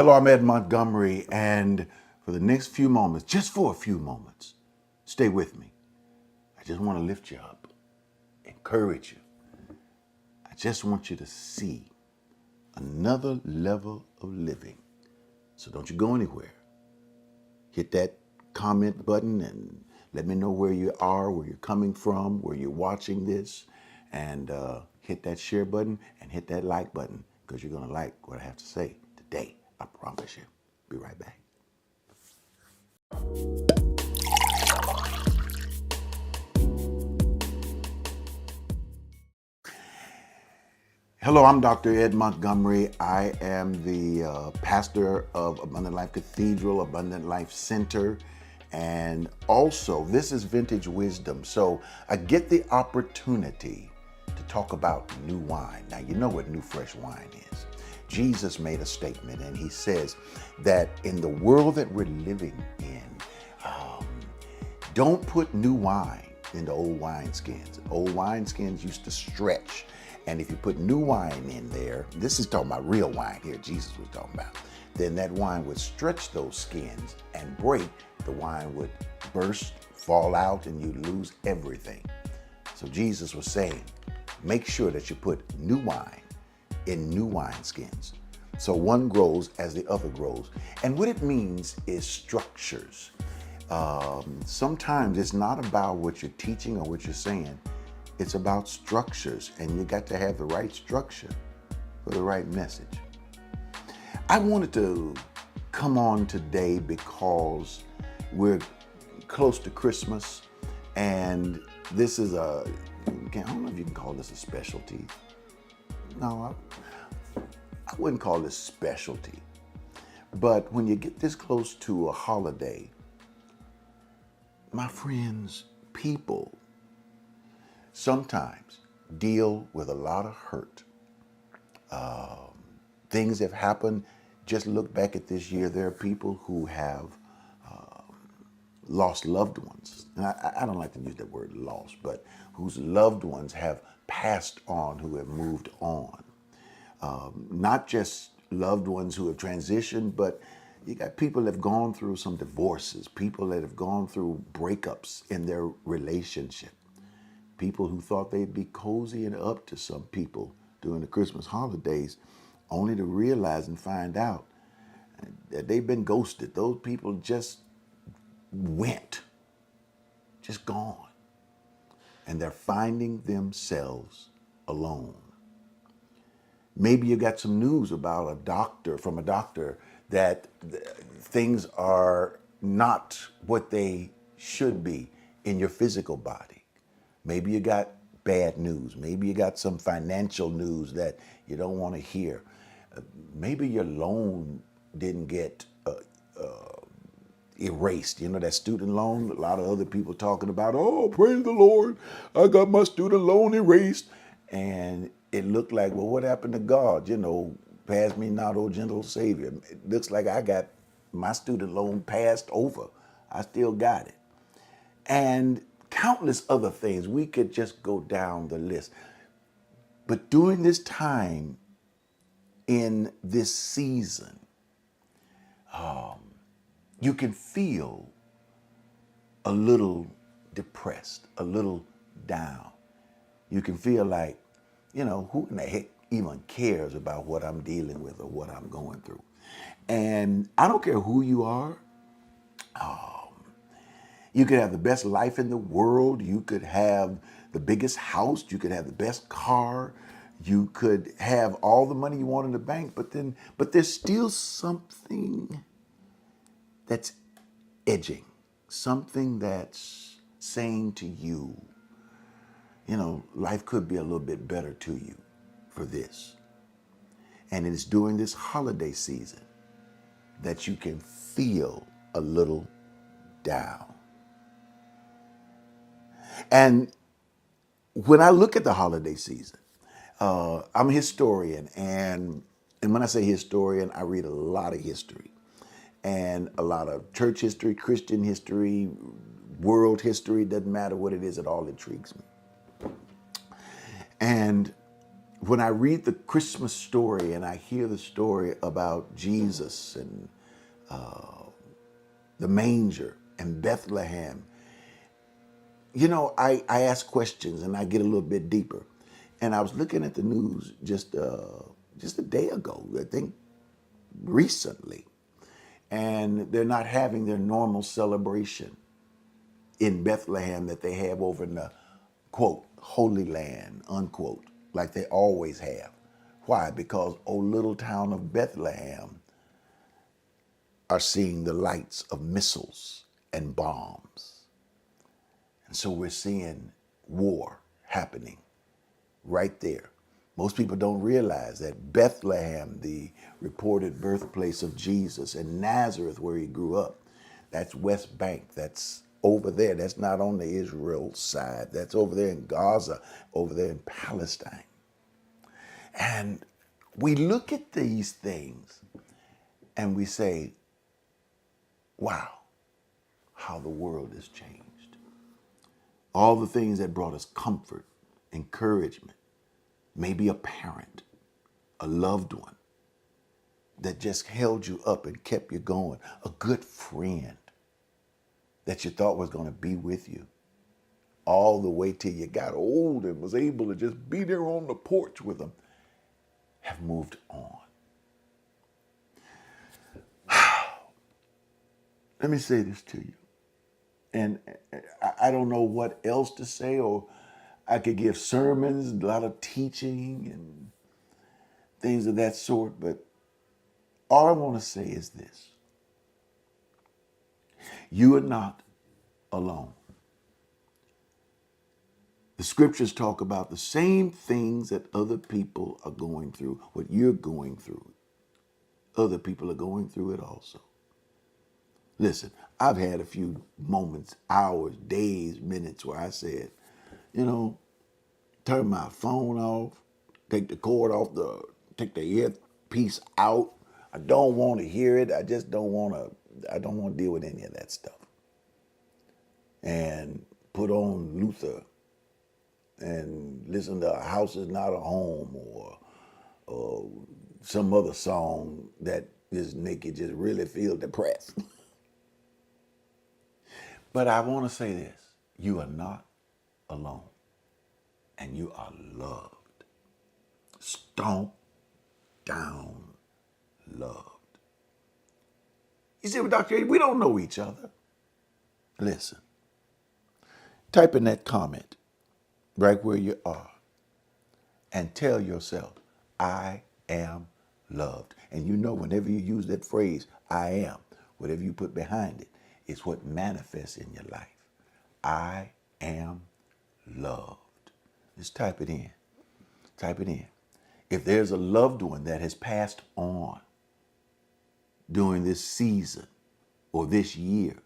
Hello, I'm Ed Montgomery, and for the next few moments, just for a few moments, stay with me. I just want to lift you up, encourage you. I just want you to see another level of living. So don't you go anywhere. Hit that comment button and let me know where you are, where you're coming from, where you're watching this, and hit that share button and hit that like button because you're going to like what I have to say today. I promise you. Be right back. Hello, I'm Dr. Ed Montgomery. I am the pastor of Abundant Life Cathedral, Abundant Life Center, and also this is Vintage Wisdom. So I get the opportunity to talk about new wine. Now, you know what new fresh wine is. Jesus made a statement and he says that in the world that we're living in, don't put new wine into old wineskins. Old wineskins used to stretch. And if you put new wine in there, this is talking about real wine here, Jesus was talking about, then that wine would stretch those skins and break. The wine would burst, fall out, and you'd lose everything. So Jesus was saying, make sure that you put new wine in new wineskins. So one grows as the other grows. And what it means is structures. Sometimes it's not about what you're teaching or what you're saying. It's about structures, and you got to have the right structure for the right message. I wanted to come on today because we're close to Christmas, and this is I don't know if you can call this a specialty. No, I wouldn't call this specialty. But when you get this close to a holiday, my friends, people sometimes deal with a lot of hurt. Things have happened. Just look back at this year. There are people who have lost loved ones. And I don't like to use that word lost, but whose loved ones have passed on, who have moved on. Not just loved ones who have transitioned, but you got people that have gone through some divorces, people that have gone through breakups in their relationship. People who thought they'd be cozy and up to some people during the Christmas holidays, only to realize and find out that they've been ghosted. Those people just went, just gone. And they're finding themselves alone. Maybe you got some news about from a doctor, that things are not what they should be in your physical body. Maybe you got bad news. Maybe you got some financial news that you don't want to hear. Maybe your loan didn't get erased. You know, that student loan, a lot of other people talking about, oh, praise the Lord, I got my student loan erased. And it looked like, well, what happened to God? You know, pass me not, O gentle Savior. It looks like I got my student loan passed over. I still got it. And countless other things. We could just go down the list. But during this time, in this season, you can feel a little depressed, a little down. You can feel like, you know, who in the heck even cares about what I'm dealing with or what I'm going through? And I don't care who you are. You could have the best life in the world. You could have the biggest house. You could have the best car. You could have all the money you want in the bank. But there's still something that's edging, something that's saying to you, you know, life could be a little bit better to you for this. And it's during this holiday season that you can feel a little down. And when I look at the holiday season, I'm a historian, and when I say historian, I read a lot of history and a lot of church history, Christian history, world history. Doesn't matter what it is, it all intrigues me. And When I read the Christmas story and I hear the story about Jesus and the manger and Bethlehem, I ask questions and I get a little bit deeper. And I was looking at the news just a day ago, I think recently, and they're not having their normal celebration in Bethlehem that they have over in the, quote, Holy Land, unquote, like they always have. Why? Because old little town of Bethlehem are seeing the lights of missiles and bombs. And so we're seeing war happening right there. Most people don't realize that Bethlehem, the reported birthplace of Jesus, and Nazareth, where he grew up, that's West Bank. That's over there. That's not on the Israel side. That's over there in Gaza, over there in Palestine. And we look at these things and we say, wow, how the world has changed. All the things that brought us comfort, encouragement, maybe a parent, a loved one that just held you up and kept you going, a good friend that you thought was going to be with you all the way till you got old and was able to just be there on the porch with them, have moved on. Let me say this to you. And I don't know what else to say, or I could give sermons, a lot of teaching and things of that sort, but all I want to say is this. You are not alone. The scriptures talk about the same things that other people are going through, what you're going through. Other people are going through it also. Listen, I've had a few moments, hours, days, minutes where I said, turn my phone off, take the cord off, take the earpiece out. I don't want to hear it. I don't want to deal with any of that stuff. And put on Luther and listen to A House Is Not a Home or some other song that just make you just really feel depressed. But I want to say this. You are not alone. And you are loved. Stomp down loved. You see what, Dr. A, we don't know each other. Listen. Type in that comment right where you are and tell yourself, I am loved. And whenever you use that phrase, I am, whatever you put behind it, is what manifests in your life. I am loved. Just type it in. Type it in. If there's a loved one that has passed on during this season or this year,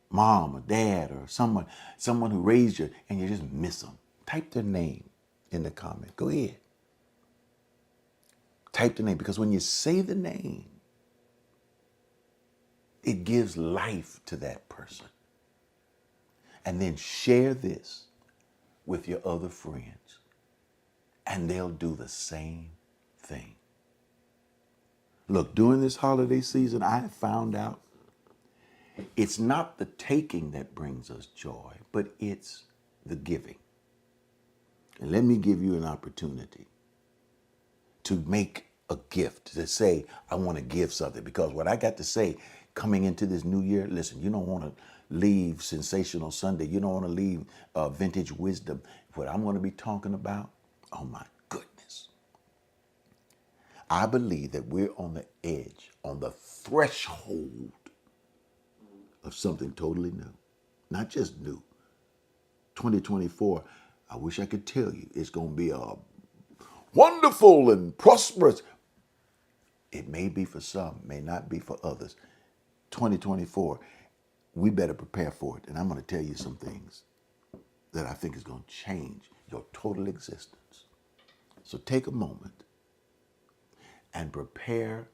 mom or dad or someone who raised you and you just miss them, type their name in the comment. Go ahead. Type the name, because when you say the name, it gives life to that person. And then share this with your other friends, and they'll do the same thing. Look, during this holiday season, I have found out it's not the taking that brings us joy, but it's the giving. And let me give you an opportunity to make a gift, to say, I want to give something. Because what I got to say coming into this new year, listen, you don't want to leave Sensational Sunday. You don't want to leave Vintage Wisdom. What I'm going to be talking about, oh my goodness. I believe that we're on the edge, on the threshold of something totally new. Not just new. 2024, I wish I could tell you it's going to be a wonderful and prosperous. It may be for some, may not be for others. 2024, we better prepare for it. And I'm going to tell you some things that I think is going to change your total existence. So take a moment and prepare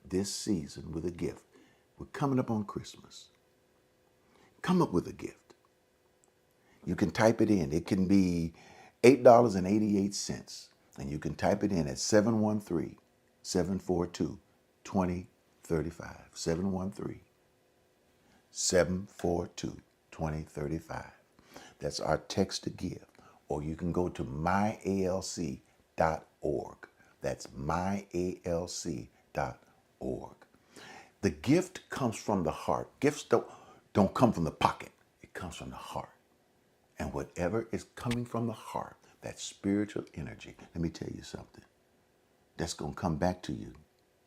this season with a gift. We're coming up on Christmas. Come up with a gift. You can type it in. It can be $8.88. And you can type it in at 713-742-2035. 713-742-2035. That's our text to give. Or you can go to myalc.org. That's myalc.org. The gift comes from the heart. Gifts don't come from the pocket. It comes from the heart. And whatever is coming from the heart, that spiritual energy, let me tell you something, that's going to come back to you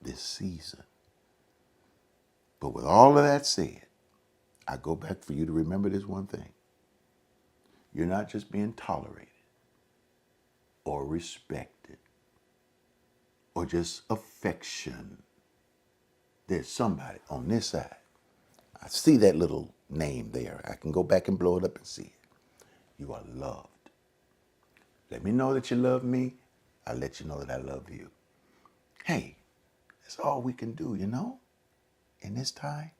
this season. But with all of that said, I go back for you to remember this one thing. You're not just being tolerated or respected or just affection. There's somebody on this side. I see that little name there. I can go back and blow it up and see it. You are loved. Let me know that you love me. I'll let you know that I love you. Hey, that's all we can do, you know, in this time,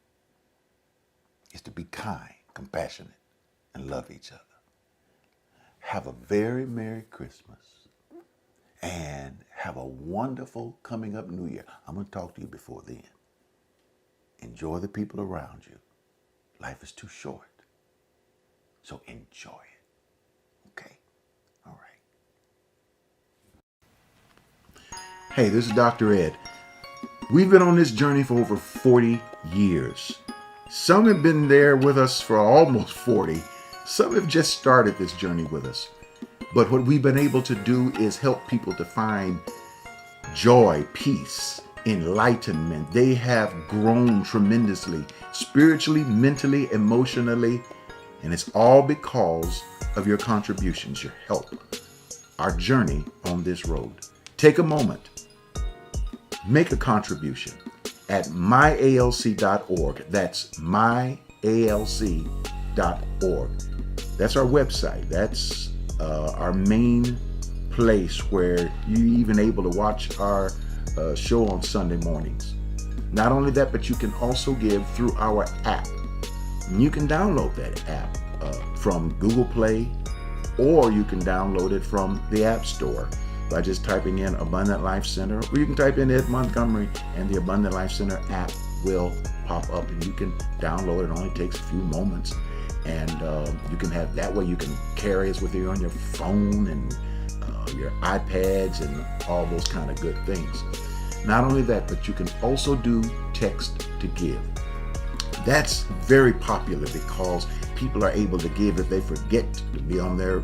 is to be kind, compassionate, and love each other. Have a very Merry Christmas and have a wonderful coming up New Year. I'm going to talk to you before then. Enjoy the people around you. Life is too short, so enjoy it. Okay? All right. Hey, this is Dr. Ed. We've been on this journey for over 40 years. Some have been there with us for almost 40. Some have just started this journey with us. But what we've been able to do is help people to find joy, peace, enlightenment. They have grown tremendously, spiritually, mentally, emotionally, and it's all because of your contributions, your help, our journey on this road. Take a moment, make a contribution at myalc.org. That's myalc.org. That's our website. That's our main place where you're even able to watch our show on Sunday mornings. Not only that, but you can also give through our app. And you can download that app from Google Play, or you can download it from the App Store by just typing in Abundant Life Center, or you can type in Ed Montgomery and the Abundant Life Center app will pop up and you can download it. It only takes a few moments. And you can have, that way you can carry it with you on your phone and your iPads and all those kind of good things. Not only that, but you can also do text to give. That's very popular because people are able to give if they forget to be on their,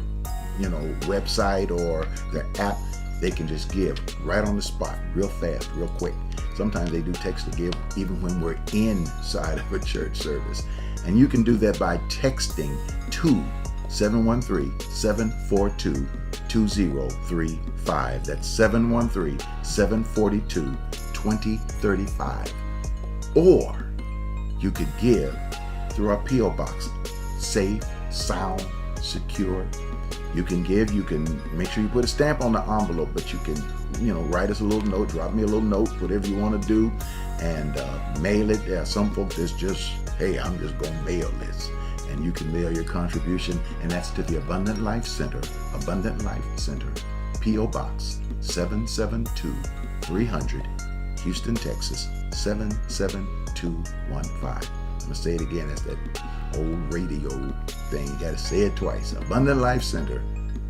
website or their app. They can just give right on the spot, real fast, real quick. Sometimes they do text to give even when we're inside of a church service. And you can do that by texting to 713-742-2035. That's 713-742-2035. Or you could give through our P.O. Box. Safe, sound, secure. You can give, you can make sure you put a stamp on the envelope, but you can, write us a little note, drop me a little note, whatever you want to do, and mail it. Yeah, some folks, it's just, hey, I'm just going to mail this. And you can mail your contribution, and that's to the Abundant Life Center, P.O. Box 772-300, Houston, Texas, 77215. I'm going to say it again. That's that old radio thing. You got to say it twice. Abundant Life Center,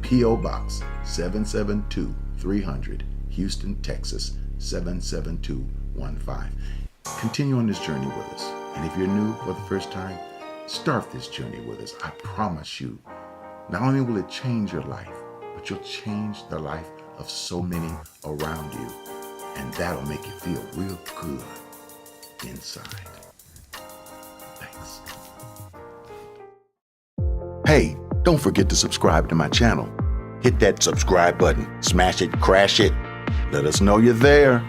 P.O. Box 772-300, Houston, Texas, 77215. Continue on this journey with us. And if you're new for the first time, start this journey with us. I promise you, not only will it change your life, but you'll change the life of so many around you. And that'll make you feel real good inside. Thanks. Hey, don't forget to subscribe to my channel. Hit that subscribe button, smash it, crash it. Let us know you're there.